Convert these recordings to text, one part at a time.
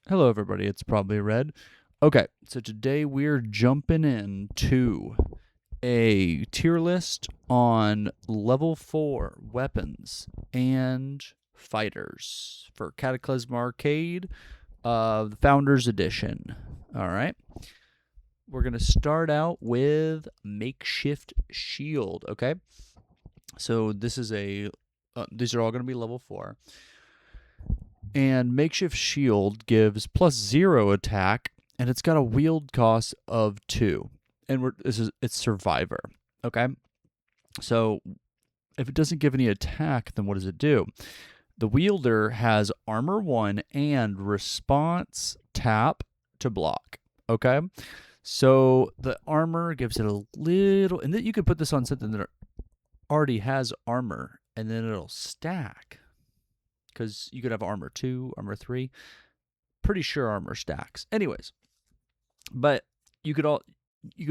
Hello, everybody. It's probably Red. Okay, so today we're jumping into a tier list on level 4 weapons and fighters for Cataclysm Arcade, the Founders Edition. All right, we're going to start out with Makeshift Shield. Okay, so these are all going to be level 4. And Makeshift Shield gives +0 attack, and it's got a wield cost of 2. And it's Survivor. Okay? So if it doesn't give any attack, then what does it do? The wielder has armor 1 and response tap to block. Okay? So the armor gives it a little, and then you could put this on something that already has armor, and then it'll stack. Because you could have armor 2, armor 3. Pretty sure armor stacks. Anyways, but you could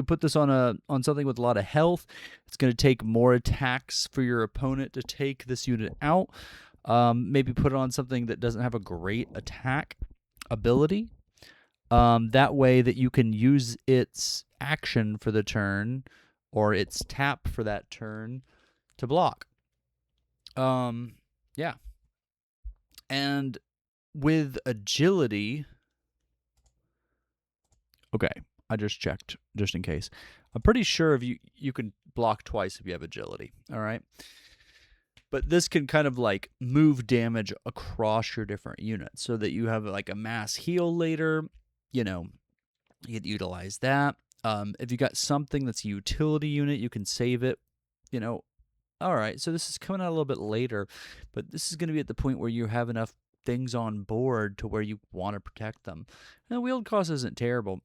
put this on something with a lot of health. It's going to take more attacks for your opponent to take this unit out. Maybe put it on something that doesn't have a great attack ability. That way that you can use its action for the turn or its tap for that turn to block. Yeah. And with agility, okay, I just checked just in case. I'm pretty sure if you can block twice if you have agility, all right? But this can kind of like move damage across your different units so that you have like a mass heal later, you could utilize that. If you got something that's a utility unit, you can save it, All right, so this is coming out a little bit later, but this is going to be at the point where you have enough things on board to where you want to protect them. And the wield cost isn't terrible.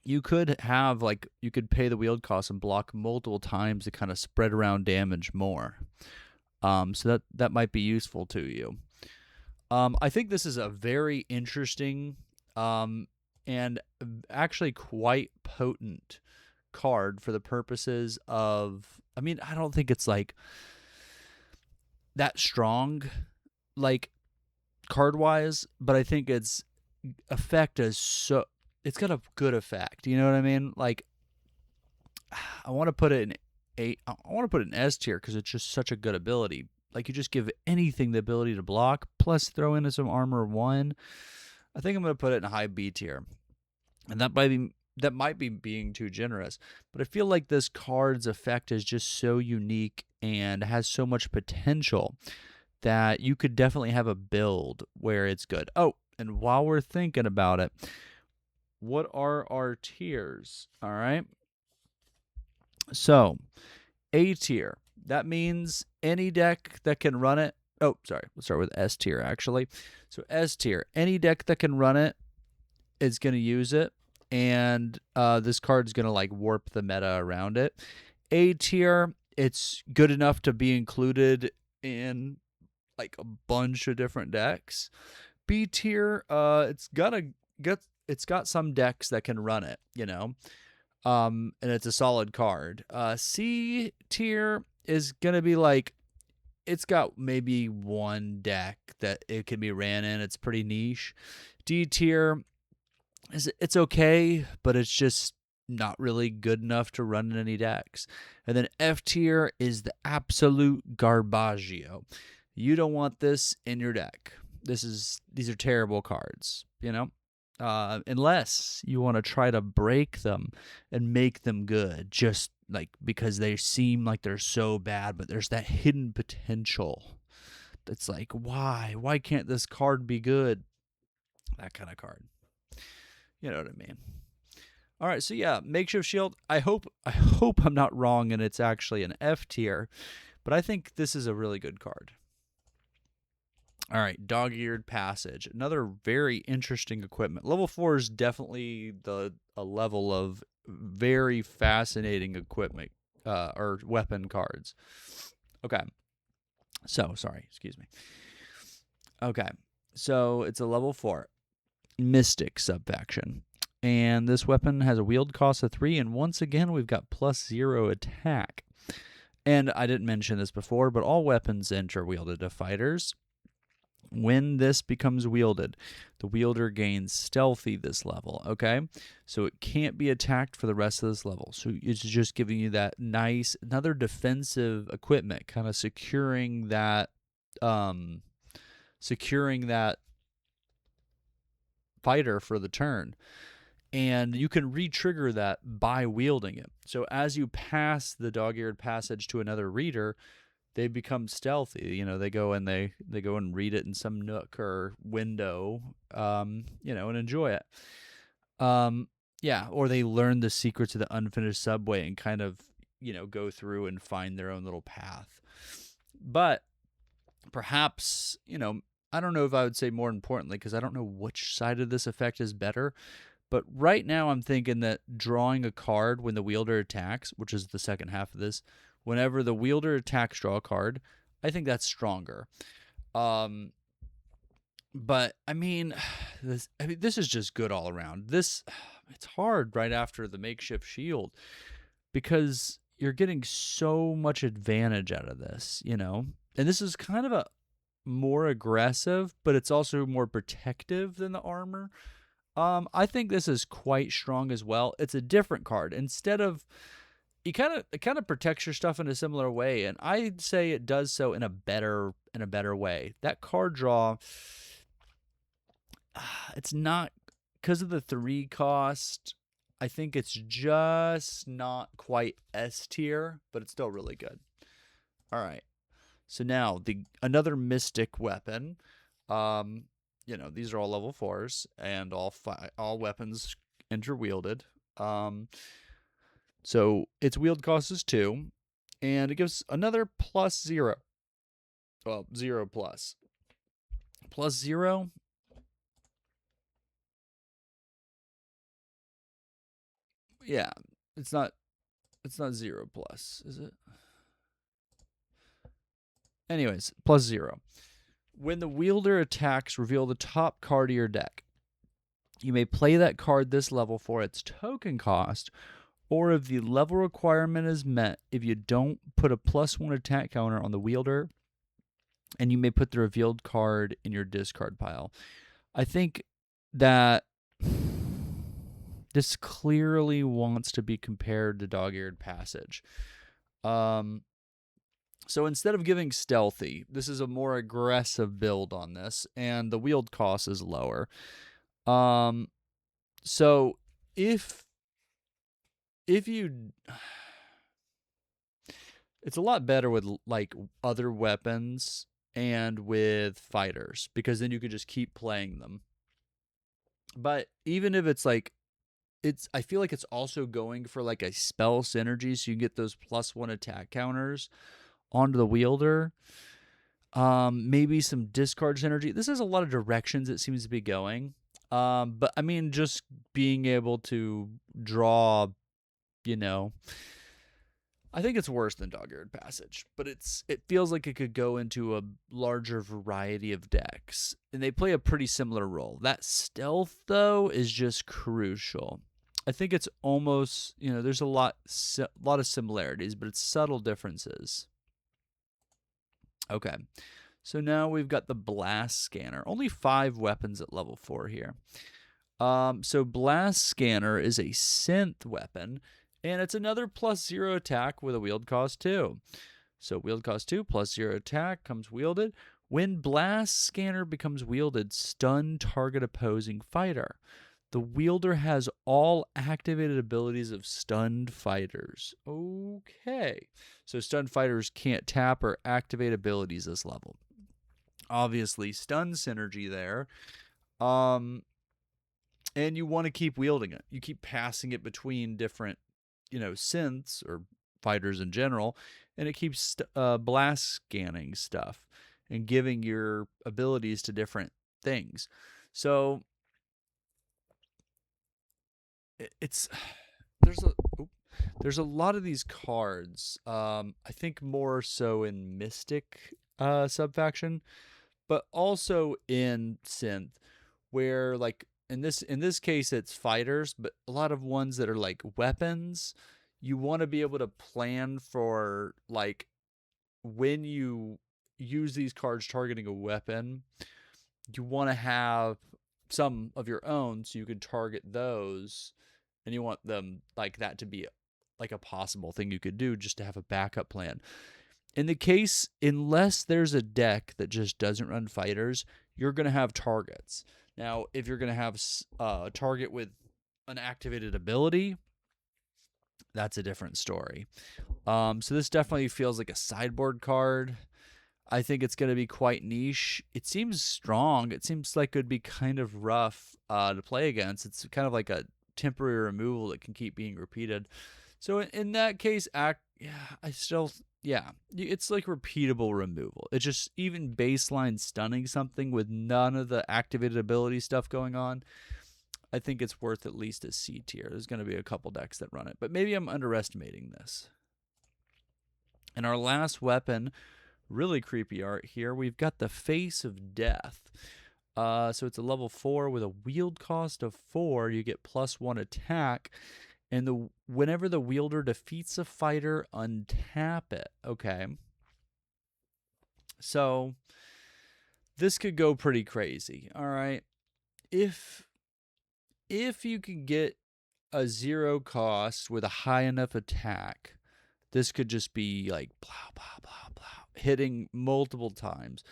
You could pay the wield cost and block multiple times to kind of spread around damage more. So that might be useful to you. I think this is a very interesting and actually quite potent card for the purposes of, I don't think it's like that strong, like card wise, but I think its effect is it's got a good effect. You know what I mean? Like, I want to put it in S tier because it's just such a good ability. Like, you just give anything the ability to block, plus throw in some armor 1. I think I'm going to put it in a high B tier, and that might be being too generous, but I feel like this card's effect is just so unique and has so much potential that you could definitely have a build where it's good. Oh, and while we're thinking about it, what are our tiers? All right. So, A tier, that means any deck that can run it. Oh, sorry. Let's start with S tier, actually. So, S tier, any deck that can run it is going to use it. And this card is going to like warp the meta around it. A tier, it's good enough to be included in like a bunch of different decks. B tier, it's got some decks that can run it, and it's a solid card. C tier is gonna be like, it's got maybe one deck that it can be ran in. It's pretty niche. D tier, it's okay, but it's just not really good enough to run in any decks. And then F tier is the absolute garbaggio. You don't want this in your deck. These are terrible cards, unless you want to try to break them and make them good, just like because they seem like they're so bad, but there's that hidden potential that's like, why can't this card be good? That kind of card. You know what I mean? All right, so yeah, Makeshift Shield. I hope I'm not wrong and it's actually an F tier, but I think this is a really good card. All right, Dog-Eared Passage, another very interesting equipment. Level 4 is definitely a level of very fascinating equipment or weapon cards. Okay, excuse me. Okay, so it's a level 4 Mystic subfaction. And this weapon has a wield cost of 3, and once again, we've got +0 attack. And I didn't mention this before, but all weapons enter wielded to fighters When this becomes wielded, the wielder gains stealthy this level, okay? So it can't be attacked for the rest of this level. So it's just giving you that nice, another defensive equipment, kind of um, securing that fighter for the turn. And you can re-trigger that by wielding it. So as you pass the dog-eared passage to another reader, they become stealthy. They go and they go and read it in some nook or window, and enjoy it. Yeah, or they learn the secrets of the unfinished subway and kind of, go through and find their own little path. But perhaps, I don't know if I would say more importantly, because I don't know which side of this effect is better. But right now I'm thinking that drawing a card when the wielder attacks, which is the second half of this, whenever the wielder attacks, draw a card, I think that's stronger. But I mean, this is just good all around. It's hard right after the makeshift shield because you're getting so much advantage out of this, And this is kind of a more aggressive, but it's also more protective than the armor. I think this is quite strong as well. It's a different card. Instead of it kind of protects your stuff in a similar way, and I'd say it does so in a better way. That card draw, it's not because of the 3 cost. I think it's just not quite S tier, but it's still really good. All right. So now another mystic weapon. These are all level 4s, and all weapons interwielded. So its wield cost is 2, and it gives another +0. Well, 0 plus. +0. Yeah, it's not 0 plus, is it? Anyways, +0. When the wielder attacks, reveal the top card of your deck. You may play that card this level for its token cost, or if the level requirement is met, if you don't, put a +1 attack counter on the wielder, and you may put the revealed card in your discard pile. I think that this clearly wants to be compared to Dog-Eared Passage. So instead of giving stealthy, this is a more aggressive build on this, and the wield cost is lower. So if you, it's a lot better with like other weapons and with fighters, because then you could just keep playing them. But even if it's like, I feel like it's also going for like a spell synergy, so you get those +1 attack counters onto the wielder. Maybe some discard synergy. This has a lot of directions it seems to be going. But I mean, just being able to draw, I think it's worse than Dog-Eared Passage, but it feels like it could go into a larger variety of decks, and they play a pretty similar role. That stealth, though, is just crucial. I think it's almost, there's a lot of similarities, but it's subtle differences. Okay, so now we've got the Blast Scanner. Only 5 weapons at level 4 here. So Blast Scanner is a synth weapon, and it's another +0 attack with a wield cost 2. So wield cost 2, +0 attack, comes wielded. When Blast Scanner becomes wielded, stun target opposing fighter. The wielder has all activated abilities of stunned fighters. Okay. So stunned fighters can't tap or activate abilities this level. Obviously, stun synergy there. And you want to keep wielding it. You keep passing it between different, synths or fighters in general, and it keeps blast scanning stuff and giving your abilities to different things. So there's a lot of these cards. I think more so in Mystic subfaction, but also in Synth, where like in this case it's fighters, but a lot of ones that are like weapons. You want to be able to plan for like when you use these cards targeting a weapon, you want to have some of your own so you can target those, and you want them like that to be like a possible thing you could do just to have a backup plan. In the case, unless there's a deck that just doesn't run fighters, you're going to have targets. Now, if you're going to have a target with an activated ability, that's a different story. So this definitely feels like a sideboard card. I think it's going to be quite niche. It seems strong. It seems like it would be kind of rough to play against. It's kind of like a temporary removal that can keep being repeated. So in that case, it's like repeatable removal. It's just even baseline stunning something with none of the activated ability stuff going on. I think it's worth at least a C tier. There's going to be a couple decks that run it, but maybe I'm underestimating this. And our last weapon, really creepy art here. We've got the Face of Death. So it's a level 4 with a wield cost of 4. You get +1 attack. And whenever the wielder defeats a fighter, untap it. Okay. So this could go pretty crazy. All right. If you can get a 0 cost with a high enough attack, this could just be like blah, blah, blah, blah, hitting multiple times.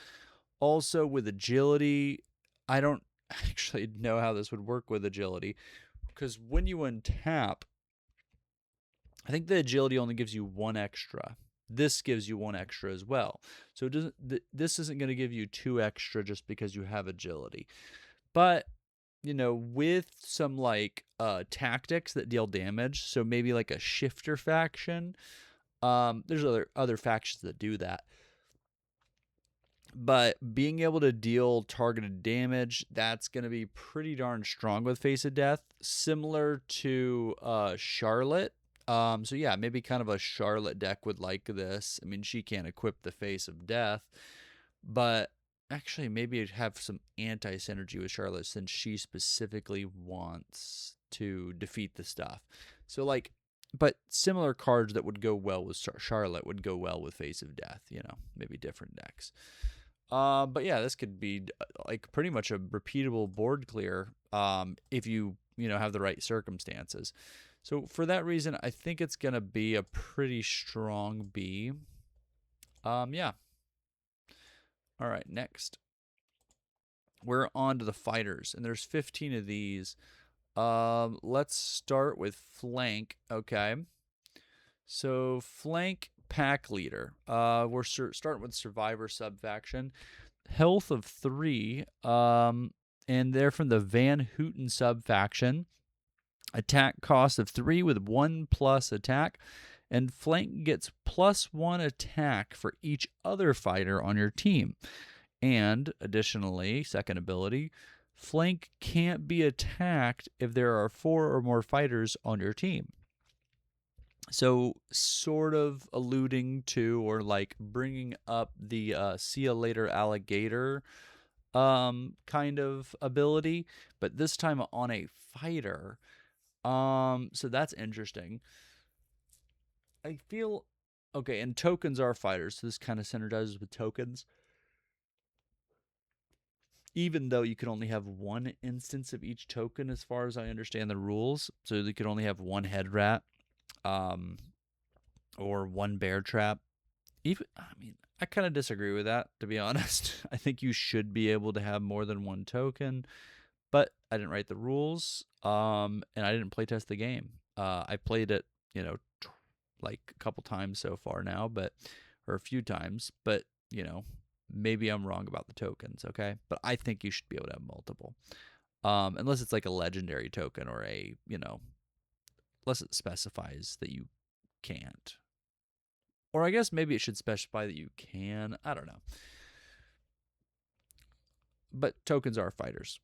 Also with agility, I don't actually know how this would work with agility, because when you untap, I think the agility only gives you 1 extra. This gives you 1 extra as well. So this isn't going to give you 2 extra just because you have agility. But with some like tactics that deal damage, so maybe like a shifter faction. There's other factions that do that. But being able to deal targeted damage, that's going to be pretty darn strong with Face of Death, similar to Charlotte. So yeah, maybe kind of a Charlotte deck would like this. I mean, she can't equip the Face of Death, but actually maybe it'd have some anti-synergy with Charlotte since she specifically wants to defeat the stuff. So like, but similar cards that would go well with Charlotte would go well with Face of Death, maybe different decks. But yeah, this could be like pretty much a repeatable board clear if you have the right circumstances. So for that reason, I think it's gonna be a pretty strong B. Yeah. All right, next we're on to the fighters, and there's 15 of these. Let's start with flank. Okay. So flank pack leader. We're starting with survivor subfaction. Health of 3. And they're from the Van Houten subfaction. Attack cost of 3 with 1+ attack. And flank gets +1 attack for each other fighter on your team. And additionally, second ability, flank can't be attacked if there are 4 or more fighters on your team. So sort of alluding to or like bringing up the see ya later alligator kind of ability, but this time on a fighter. So that's interesting. I feel okay, and tokens are fighters, so this kind of synergizes with tokens. Even though you can only have 1 instance of each token as far as I understand the rules. So you could only have 1 head rat. Or 1 bear trap. I kind of disagree with that, to be honest. I think you should be able to have more than 1 token, but I didn't write the rules, and I didn't playtest the game. I played it, like a couple times so far now, or a few times, but maybe I'm wrong about the tokens, okay? But I think you should be able to have multiple, unless it's like a legendary token or unless it specifies that you can't. Or I guess maybe it should specify that you can. I don't know. But tokens are fighters.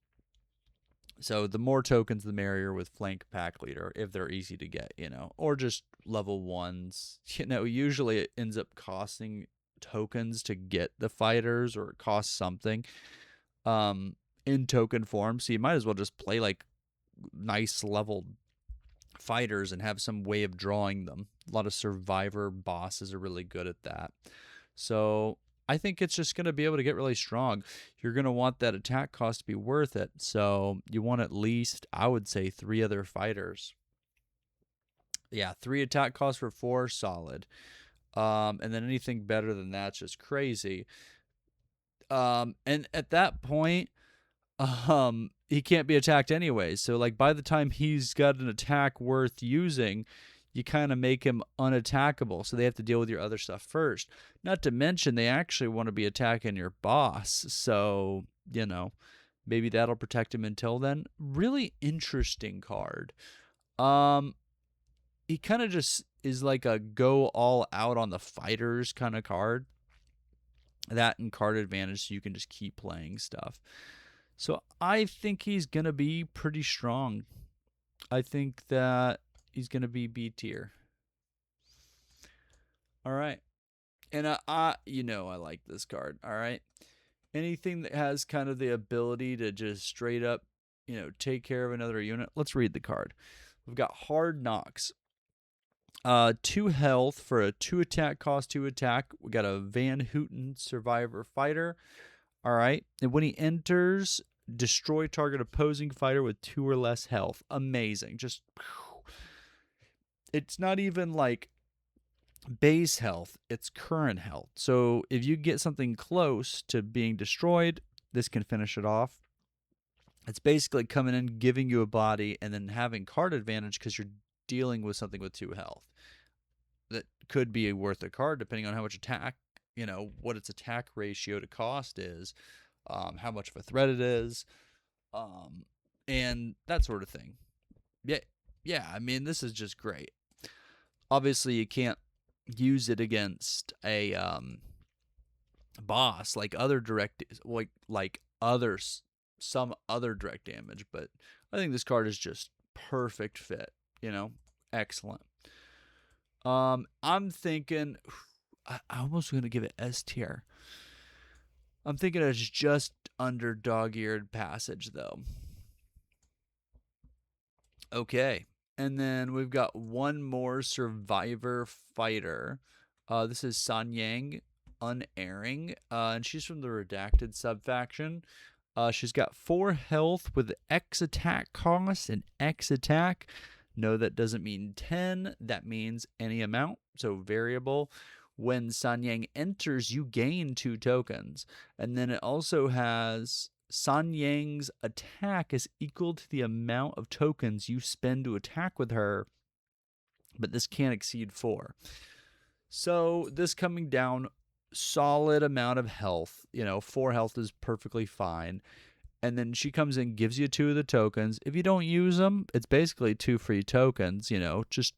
So the more tokens, the merrier with flank pack leader, if they're easy to get, or just level 1s. Usually it ends up costing tokens to get the fighters, or it costs something in token form. So you might as well just play like nice leveled fighters and have some way of drawing them. A lot of survivor bosses are really good at that. So I think it's just going to be able to get really strong. You're going to want that attack cost to be worth it. So you want at least, I would say, 3 other fighters. Yeah, 3 attack costs for 4, solid. And then anything better than that's just crazy. And at that point, he can't be attacked anyway. So like by the time he's got an attack worth using, you kind of make him unattackable. So they have to deal with your other stuff first. Not to mention they actually want to be attacking your boss. So, maybe that'll protect him until then. Really interesting card. He kind of just is like a go all out on the fighters kind of card. That and card advantage, so you can just keep playing stuff. So I think he's going to be pretty strong. I think that he's going to be B tier. All right. And I like this card. All right. Anything that has kind of the ability to just straight up, take care of another unit. Let's read the card. We've got Hard Knocks. 2 health for a 2 attack cost, 2 attack. We got a Van Houten Survivor Fighter. All right. And when he enters, destroy target opposing fighter with 2 or less health. Amazing. Just, it's not even like base health, it's current health. So if you get something close to being destroyed, this can finish it off. It's basically coming in, giving you a body, and then having card advantage because you're dealing with something with 2 health. That could be worth a card depending on how much attack, what its attack ratio to cost is, how much of a threat it is, and that sort of thing. Yeah, I mean, this is just great. Obviously, you can't use it against a boss like other direct, some other direct damage, but I think this card is just perfect fit. Excellent. I'm thinking, I almost going to give it S tier. I'm thinking it's just under dog-eared passage, though. Okay. And then we've got one more survivor fighter. This is San Yang Unerring, and she's from the Redacted subfaction. She's got 4 health with X attack cost and X attack. No, that doesn't mean 10. That means any amount, so variable. When San Yang enters, you gain 2 tokens. And then it also has San Yang's attack is equal to the amount of tokens you spend to attack with her, but this can't exceed 4. So this coming down, solid amount of health. 4 health is perfectly fine. And then she comes in, gives you 2 of the tokens. If you don't use them, it's basically 2 free tokens. Just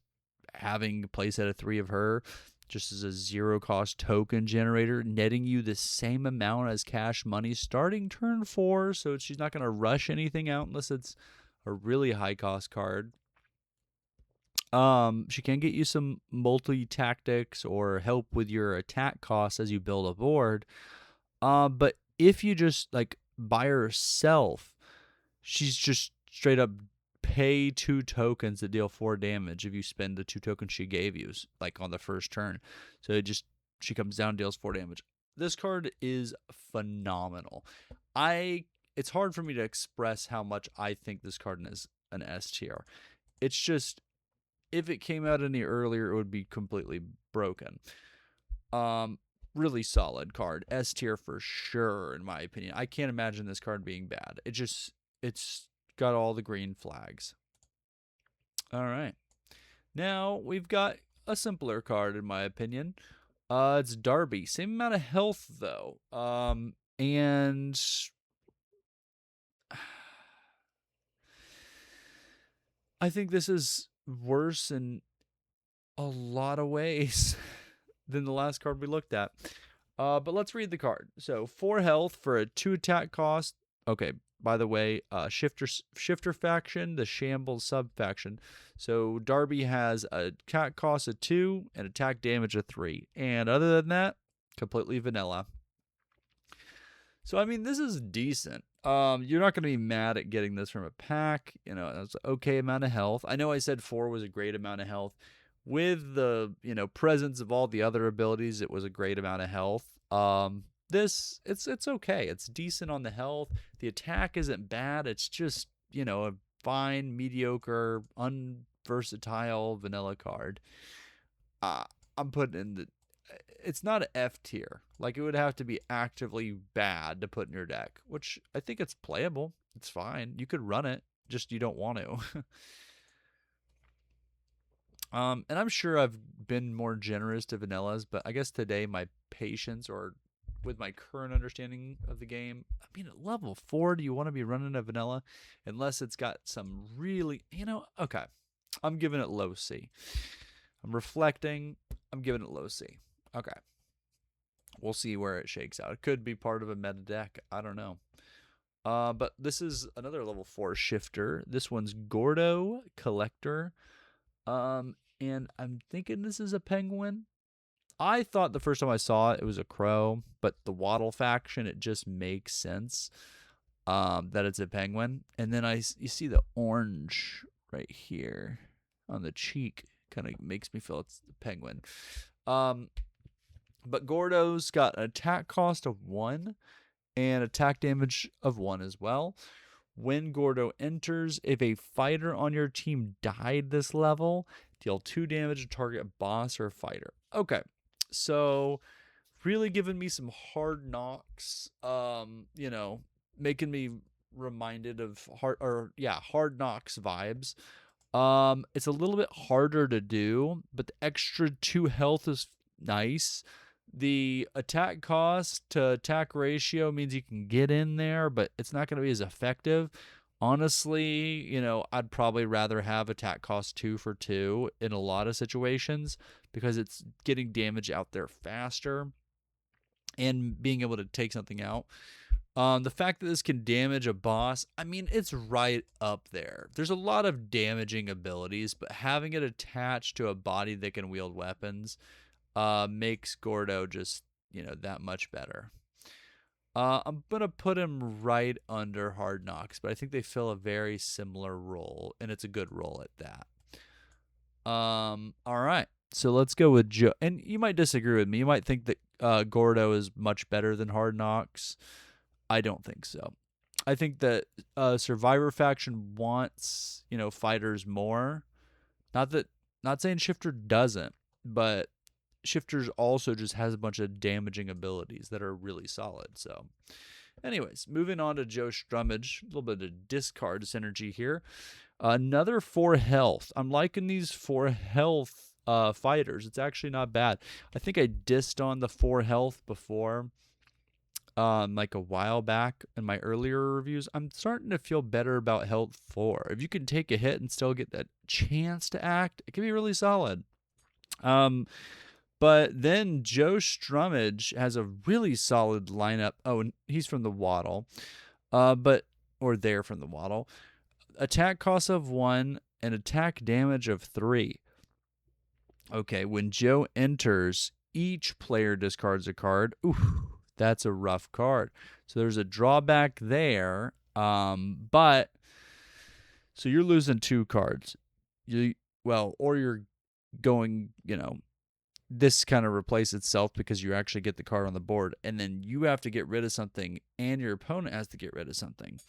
having a playset of 3 of her just as a 0-cost token generator, netting you the same amount as cash money starting turn 4. So she's not going to rush anything out unless it's a really high-cost card. She can get you some multi-tactics or help with your attack costs as you build a board. But if you just by herself, she's just straight up pay 2 tokens that deal 4 damage if you spend the 2 tokens she gave you, on the first turn. So she comes down, deals 4 damage. This card is phenomenal. It's hard for me to express how much I think this card is an S tier. It's just, if it came out any earlier, it would be completely broken. Really solid card. S tier for sure, in my opinion. I can't imagine this card being bad. It's got all the green flags. All right. Now we've got a simpler card, in my opinion. It's Darby. Same amount of health, though. And I think this is worse in a lot of ways than the last card we looked at. But let's read the card. So 4 health for a 2 attack cost. Okay, by the way, Shifter faction, the Shambles sub-faction. So Darby has a attack cost of 2 and attack damage of 3. And other than that, completely vanilla. So, I mean, this is decent. You're not going to be mad at getting this from a pack. It's an okay amount of health. I know I said 4 was a great amount of health. With the, presence of all the other abilities, it was a great amount of health. This it's okay. It's decent on the health. The attack isn't bad. It's just, a fine, mediocre, unversatile vanilla card. Uh, I'm putting in the it's not an F tier. Like, it would have to be actively bad to put in your deck, which I think it's playable. It's fine. You could run it, just you don't want to. And I'm sure I've been more generous to vanillas, but I guess today my patience, or with my current understanding of the game, I mean, at level 4, do you want to be running a vanilla? Unless it's got some really, okay. I'm giving it low C. I'm reflecting. I'm giving it low C. Okay. We'll see where it shakes out. It could be part of a meta deck. I don't know. But this is another level 4 shifter. This one's Gordo Collector. And I'm thinking this is a penguin. I thought the first time I saw it, it was a crow, but the Waddle faction, it just makes sense that it's a penguin. And then you see the orange right here on the cheek, kind of makes me feel it's the penguin. But Gordo's got an attack cost of 1 and attack damage of 1 as well. When Gordo enters, if a fighter on your team died this level, deal 2 damage to target boss or fighter. Okay, so really giving me some hard knocks, making me reminded of hard knocks vibes. It's a little bit harder to do, but the extra 2 health is nice. The attack cost to attack ratio means you can get in there, but it's not going to be as effective. Honestly, I'd probably rather have attack cost 2 for 2 in a lot of situations, because it's getting damage out there faster and being able to take something out. The fact that this can damage a boss, I mean, it's right up there. There's a lot of damaging abilities, but having it attached to a body that can wield weapons makes Gordo just, that much better. I'm going to put him right under Hard Knocks, but I think they fill a very similar role, and it's a good role at that. All right. So let's go with Joe. And you might disagree with me. You might think that Gordo is much better than Hard Knocks. I don't think so. I think that Survivor faction wants, fighters more. Not saying Shifter doesn't, but Shifters also just has a bunch of damaging abilities that are really solid. So, anyways, moving on to Joe Strummage. A little bit of discard synergy here. Another 4 health. I'm liking these 4 health fighters. It's actually not bad. I think I dissed on the 4 health before, like a while back in my earlier reviews. I'm starting to feel better about health 4. If you can take a hit and still get that chance to act, it can be really solid. But then Joe Strummage has a really solid lineup. Oh, and he's from the Waddle. They're from the Waddle. Attack cost of 1 and attack damage of 3. Okay, when Joe enters, each player discards a card. Ooh, that's a rough card. So there's a drawback there. But so you're losing 2 cards. Or you're going, this kind of replaces itself because you actually get the card on the board, and then you have to get rid of something, and your opponent has to get rid of something.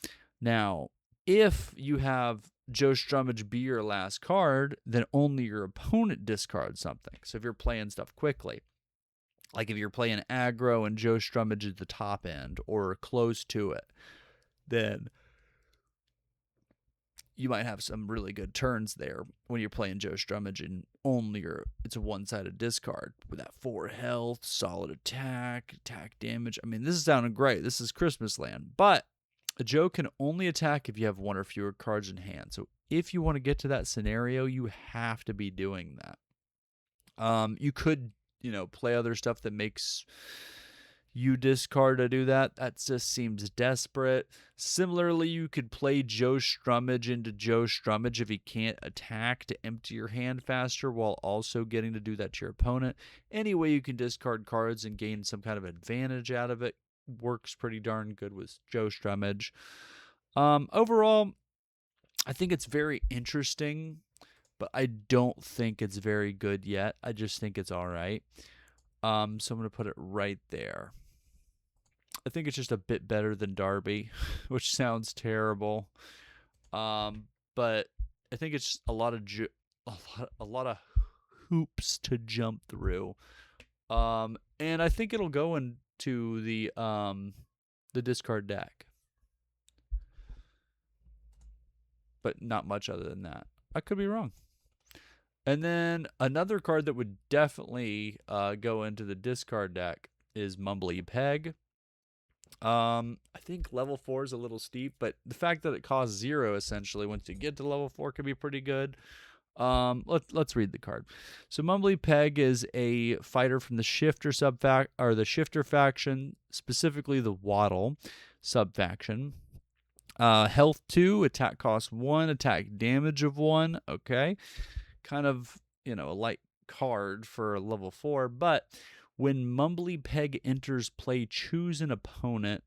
Now, if you have Joe Strummage be your last card, then only your opponent discards something. So if you're playing stuff quickly, like if you're playing aggro and Joe Strummage at the top end or close to it, then you might have some really good turns there when you're playing Joe Strummage, and it's a one-sided discard with that 4 health, solid attack damage. I mean, this is sounding great. This is Christmas land. But a Joe can only attack if you have 1 or fewer cards in hand. So if you want to get to that scenario, you have to be doing that. You could, play other stuff that makes you discard to do that. That just seems desperate. Similarly, you could play Joe Strummage into Joe Strummage if he can't attack to empty your hand faster while also getting to do that to your opponent. Any way you can discard cards and gain some kind of advantage out of it works pretty darn good with Joe Strummage. Overall, I think it's very interesting, but I don't think it's very good yet. I just think it's all right. So I'm going to put it right there. I think it's just a bit better than Darby, which sounds terrible. But I think it's a lot of a lot of hoops to jump through. And I think it'll go into the discard deck, but not much other than that. I could be wrong. And then another card that would definitely go into the discard deck is Mumbly Peg. I think level 4 is a little steep, but the fact that it costs 0 essentially once you get to level 4 could be pretty good. Let's read the card. So Mumbly Peg is a fighter from the Shifter the Shifter faction, specifically the Waddle subfaction. Health 2, attack cost 1, attack damage of 1. Okay, kind of a light card for level 4, but when Mumbly Peg enters play, choose an opponent,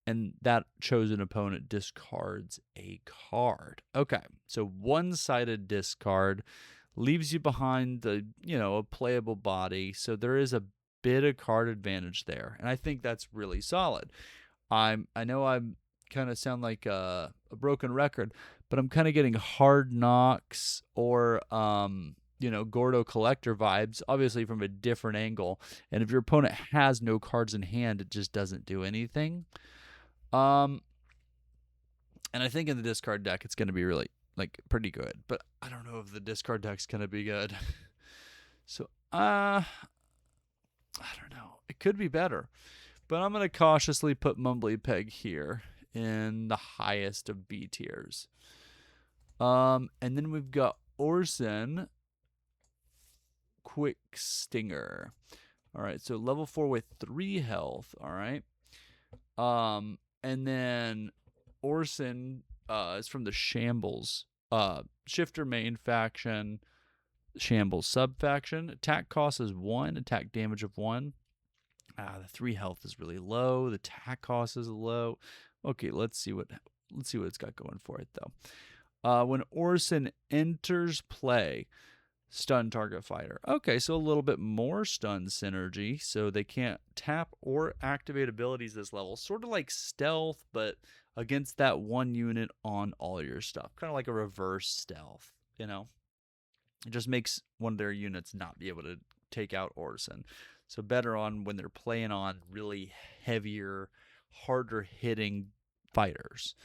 and that chosen opponent discards a card. Okay, so one-sided discard leaves you behind a playable body, so there is a bit of card advantage there, and I think that's really solid. I know I'm kind of sound like a broken record, but I'm kind of getting Hard Knocks or Gordo Collector vibes, obviously from a different angle. And if your opponent has no cards in hand, it just doesn't do anything. And I think in the discard deck, it's going to be really pretty good. But I don't know if the discard deck's going to be good. So I don't know. It could be better. But I'm going to cautiously put Mumbly Peg here in the highest of B tiers. And then we've got Orson Quick Stinger. All right, so level 4 with 3 health. All right. And then Orson is from the Shambles Shifter main faction, Shambles sub faction. Attack cost is 1, attack damage of 1. The 3 health is really low. The attack cost is low. Okay, let's see what it's got going for it though. When Orson enters play, stun target fighter. Okay, so a little bit more stun synergy, so they can't tap or activate abilities this level. Sort of like stealth, but against that one unit on all your stuff. Kind of like a reverse stealth, It just makes one of their units not be able to take out Orson. So better on when they're playing on really heavier, harder hitting fighters.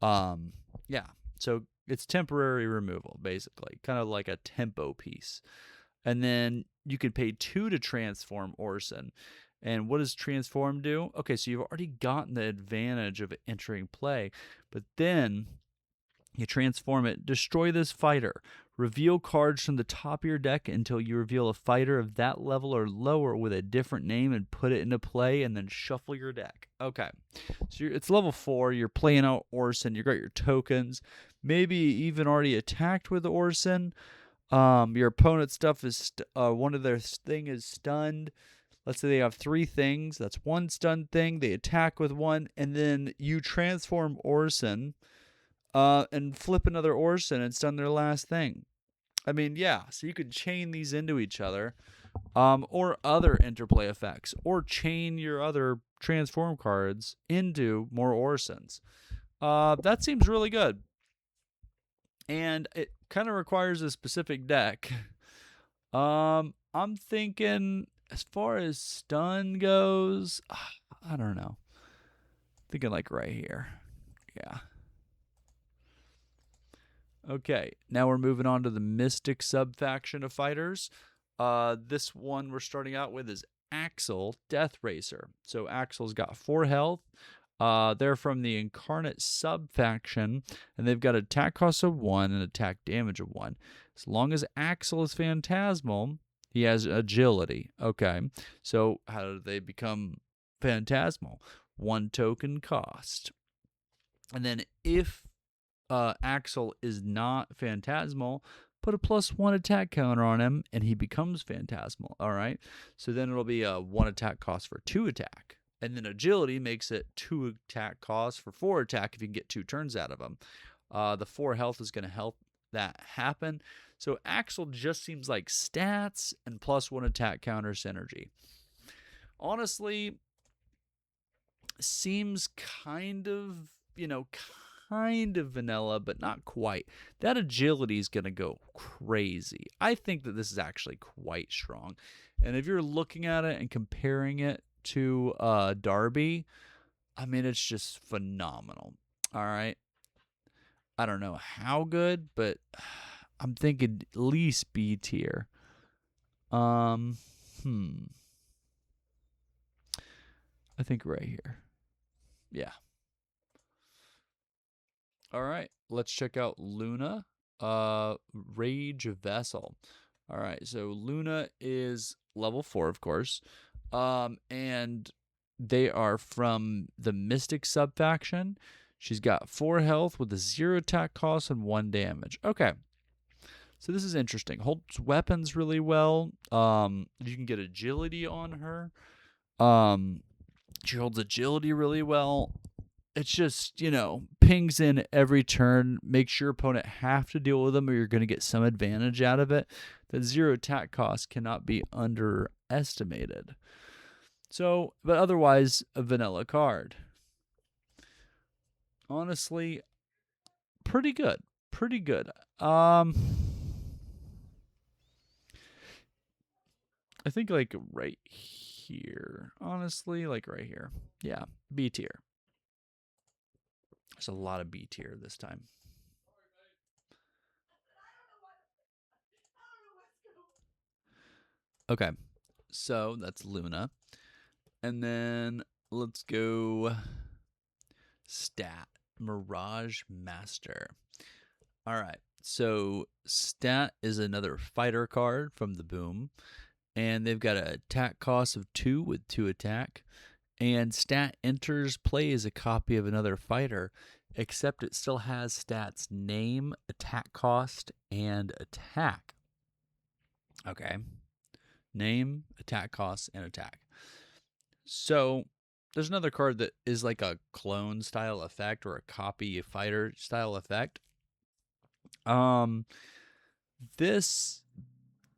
Yeah. So it's temporary removal, basically, kind of like a tempo piece. And then you could pay 2 to transform Orson. And what does transform do? Okay, so you've already gotten the advantage of it entering play, but then you transform it, destroy this fighter, reveal cards from the top of your deck until you reveal a fighter of that level or lower with a different name and put it into play, and then shuffle your deck. Okay, so it's level 4, you're playing out Orson, you got your tokens, maybe even already attacked with Orson. Your opponent's stuff is, one of their thing is stunned. Let's say they have 3 things, that's 1 stunned thing, they attack with 1, and then you transform Orson, and flip another Orson and stun their last thing. I mean, yeah, so you could chain these into each other, or other interplay effects, or chain your other transform cards into more Orsons. That seems really good. And it kind of requires a specific deck. I'm thinking, as far as stun goes, I don't know. Thinking like right here. Yeah. Okay, now we're moving on to the Mystic sub-faction of fighters. This one we're starting out with is Axel, Death Racer. So Axel's got 4 health. They're from the Incarnate sub-faction, and they've got attack cost of 1 and attack damage of 1. As long as Axel is phantasmal, he has agility. Okay, so how do they become phantasmal? 1 token cost. And then if Axel is not phantasmal, put a +1 attack counter on him, and he becomes phantasmal. All right, so then it'll be a 1 attack cost for 2 attack, and then agility makes it 2 attack cost for 4 attack if you can get 2 turns out of him. The 4 health is going to help that happen. So Axel just seems like stats and +1 attack counter synergy. Honestly, seems kind of, kind of vanilla, but not quite. That agility is going to go crazy. I think that this is actually quite strong. And if you're looking at it and comparing it to Darby, I mean, it's just phenomenal. All right. I don't know how good, but I'm thinking at least B tier. Um, hmm. I think right here. Yeah. All right. Let's check out Luna. Rage Vessel. All right. So Luna is level 4, of course. And they are from the Mystic sub faction. She's got 4 health with a 0 attack cost and 1 damage. Okay. So this is interesting. Holds weapons really well. You can get agility on her. She holds agility really well. It's just, pings in every turn. Makes your opponent have to deal with them or you're going to get some advantage out of it. The 0 attack cost cannot be underestimated. So, but otherwise, a vanilla card. Honestly, pretty good. Pretty good. I think like right here. Honestly, like right here. Yeah, B tier. There's a lot of B tier this time. Okay, so that's Luna. And then let's go stat. Mirage Master. All right, so stat is another fighter card from the Boom. And they've got an attack cost of 2 with 2 attack. And stat enters play as a copy of another fighter, except it still has stats name, attack cost, and attack. Okay. Name, attack cost, and attack. So there's another card that is like a clone style effect or a copy fighter style effect. This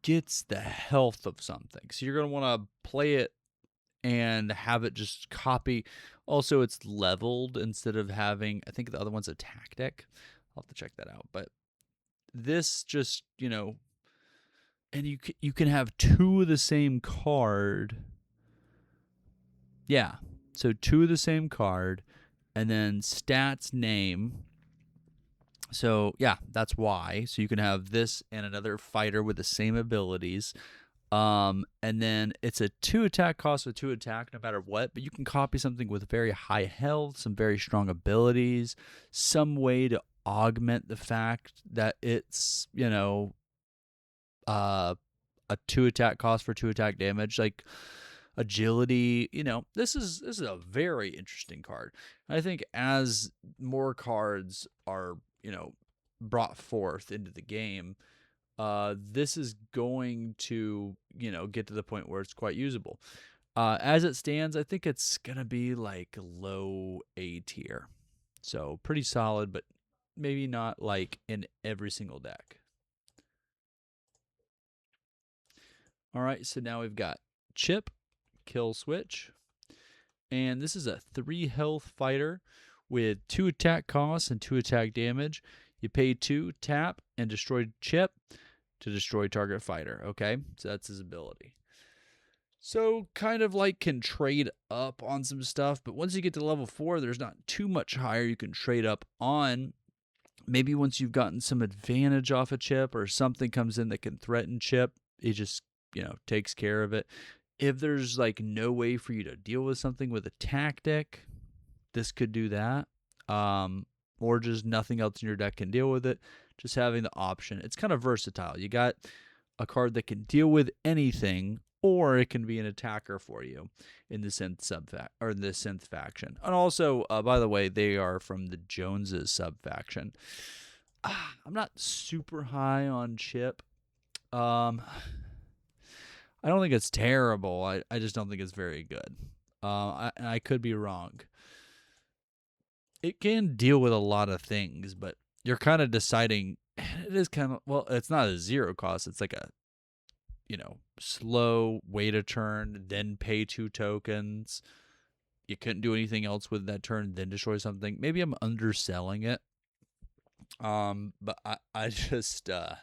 gets the health of something. So you're going to want to play it and have it just copy. Also, it's leveled instead of having, I think the other one's a tactic. I'll have to check that out. But this just, and you can have 2 of the same card. Yeah. So 2 of the same card and then stats name. So, yeah, that's why. So you can have this and another fighter with the same abilities. And then it's a 2 attack cost with 2 attack no matter what, but you can copy something with very high health, some very strong abilities, some way to augment the fact that it's, a 2 attack cost for 2 attack damage, like agility. This is a very interesting card. I think as more cards are, brought forth into the game, this is going to, get to the point where it's quite usable. As it stands, I think it's going to be like low A tier. So pretty solid, but maybe not like in every single deck. All right, so now we've got Chip, Kill Switch. And this is a 3 health fighter with 2 attack costs and 2 attack damage. You pay 2, tap, and destroy Chip to destroy target fighter. Okay, so that's his ability. So kind of like can trade up on some stuff, but once you get to level 4, there's not too much higher you can trade up on. Maybe once you've gotten some advantage off a Chip or something comes in that can threaten Chip, it just, takes care of it. If there's like no way for you to deal with something with a tactic, this could do that. Or just nothing else in your deck can deal with it. Just having the option. It's kind of versatile. You got a card that can deal with anything, or it can be an attacker for you in the synth faction. And also, by the way, they are from the Joneses sub faction. I'm not super high on Chip. I don't think it's terrible. I just don't think it's very good. I could be wrong. It can deal with a lot of things, but you're kind of deciding. It is kind of, well, it's not a 0 cost. It's like a slow, wait a turn, then pay 2 tokens. You couldn't do anything else with that turn, then destroy something. Maybe I'm underselling it. But I just I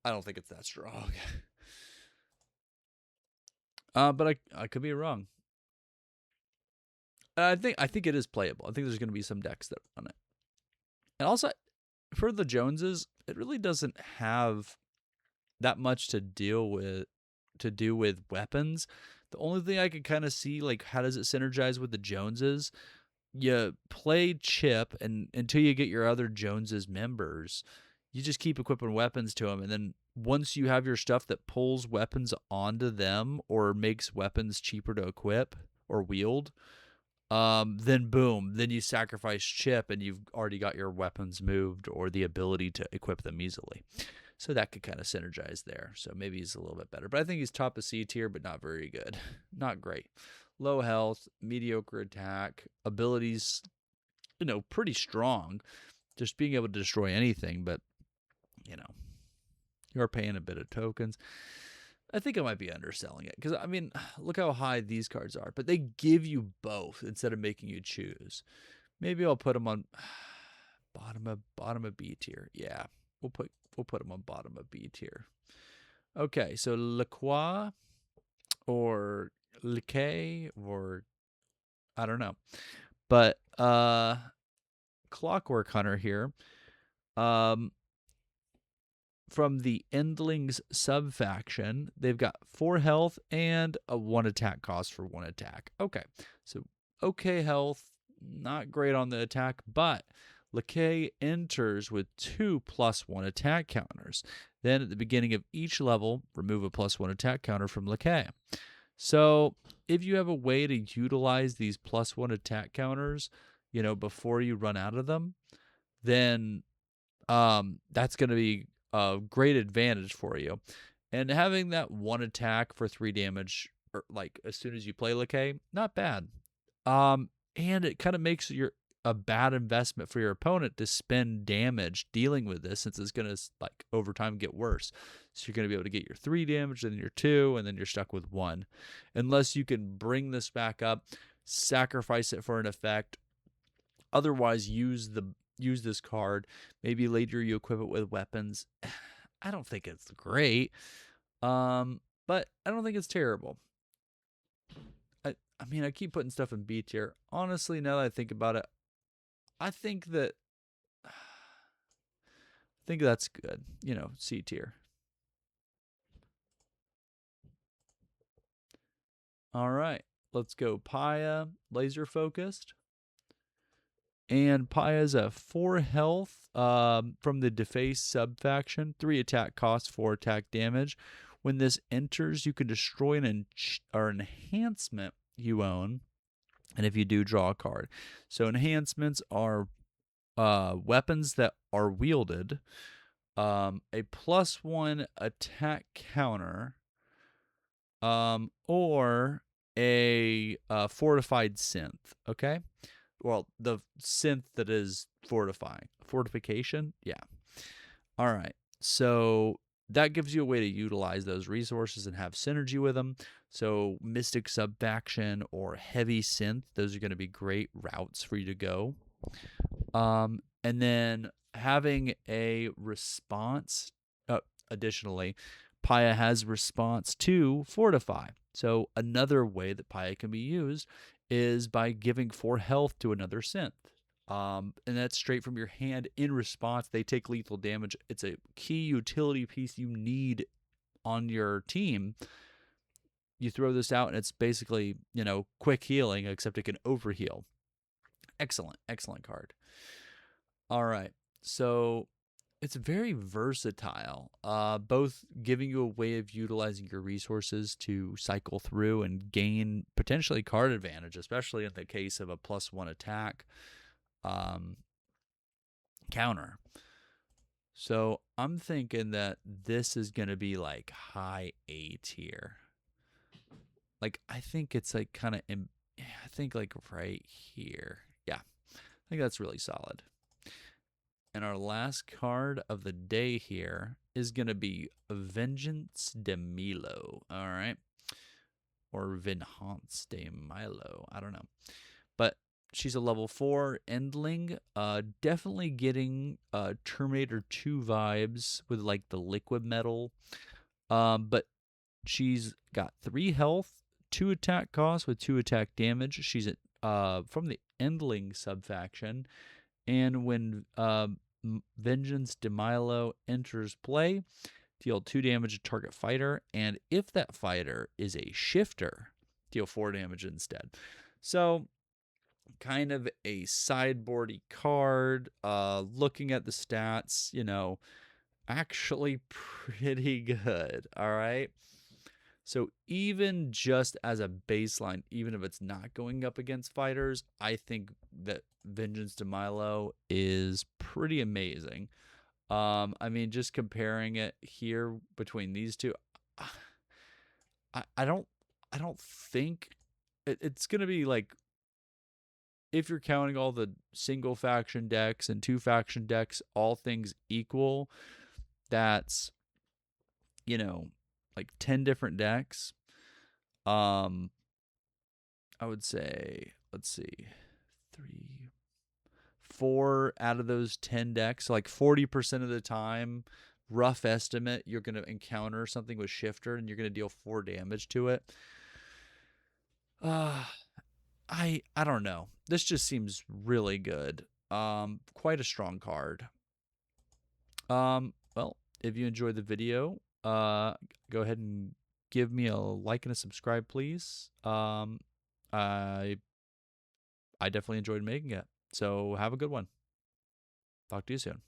don't think it's that strong. But I could be wrong. I think it is playable. I think there's going to be some decks that run it. And also, for the Joneses, it really doesn't have that much to do with weapons. The only thing I could kind of see, like, how does it synergize with the Joneses? You play Chip, and until you get your other Joneses members, you just keep equipping weapons to them, and then once you have your stuff that pulls weapons onto them or makes weapons cheaper to equip or wield, then boom, then you sacrifice Chip, and you've already got your weapons moved or the ability to equip them easily. So that could kind of synergize there. So maybe he's a little bit better. But I think he's top of C tier, but not very good. Not great. Low health, mediocre attack, abilities, pretty strong. Just being able to destroy anything, but, you're paying a bit of tokens. I think I might be underselling it because, I mean, look how high these cards are. But they give you both instead of making you choose. Maybe I'll put them on bottom of B tier. Yeah, we'll put them on bottom of B tier. Okay, so Lacroix or Lequay or I don't know. But Clockwork Hunter here. From the Endlings sub-faction, they've got 4 health and a 1 attack cost for 1 attack. Okay, so okay health, not great on the attack, but Lequay enters with 2 +1 attack counters. Then at the beginning of each level, remove a +1 attack counter from Lequay. So if you have a way to utilize these +1 attack counters, before you run out of them, then that's going to be a great advantage for you. And having that 1 attack for 3 damage, or like as soon as you play Lequay, not bad. And it kind of makes a bad investment for your opponent to spend damage dealing with this, since it's going to, like, over time get worse. So you're going to be able to get your 3 damage, then your 2, and then you're stuck with 1. Unless you can bring this back up, sacrifice it for an effect. Otherwise, use this card. Maybe later you equip it with weapons. I don't think it's great, but I don't think it's terrible. I mean, I keep putting stuff in B tier. Honestly, now that I think about it, I think that's good. C tier. All right, let's go. Paya, laser focused. And Paya's a 4 health from the Deface sub-faction, 3 attack cost, 4 attack damage. When this enters, you can destroy an enhancement you own, and if you do, draw a card. So enhancements are weapons that are wielded, a +1 attack counter, or a fortified synth, okay? Well, the synth that is fortification. Yeah. All right. So that gives you a way to utilize those resources and have synergy with them. So Mystic Sub-faction or Heavy Synth, those are going to be great routes for you to go. And then having a response, additionally, Paya has response to Fortify. So another way that Paya can be used is by giving 4 health to another synth. And that's straight from your hand. In response, they take lethal damage. It's a key utility piece you need on your team. You throw this out, and it's basically, quick healing, except it can overheal. Excellent card. All right, so it's very versatile, both giving you a way of utilizing your resources to cycle through and gain potentially card advantage, especially in the case of a +1 attack counter. So I'm thinking that this is going to be like high A tier. Like, I think it's like kind of, I think like right here. Yeah, I think that's really solid. And our last card of the day here is going to be Vengeance de Milo. All right. Or Vengeance de Milo. I don't know. But she's a level 4 endling. Definitely getting Terminator 2 vibes with like the liquid metal. But she's got 3 health, 2 attack cost with 2 attack damage. She's from the endling subfaction. And when Vengeance de Milo enters play, deal 2 damage to target fighter. And if that fighter is a shifter, deal 4 damage instead. So kind of a sideboardy card. Looking at the stats, actually pretty good. All right. So even just as a baseline, even if it's not going up against fighters, I think that Vengeance de Milo is pretty amazing. I mean, just comparing it here between these two, I don't think it's gonna be like, if you're counting all the single faction decks and 2 faction decks, all things equal, that's like 10 different decks. I would say, let's see, 3, 4 out of those 10 decks, so like 40% of the time, rough estimate, you're going to encounter something with Shifter and you're going to deal 4 damage to it. I don't know. This just seems really good. Quite a strong card. Well, if you enjoyed the video, go ahead and give me a like and a subscribe, please. I definitely enjoyed making it. So have a good one. Talk to you soon.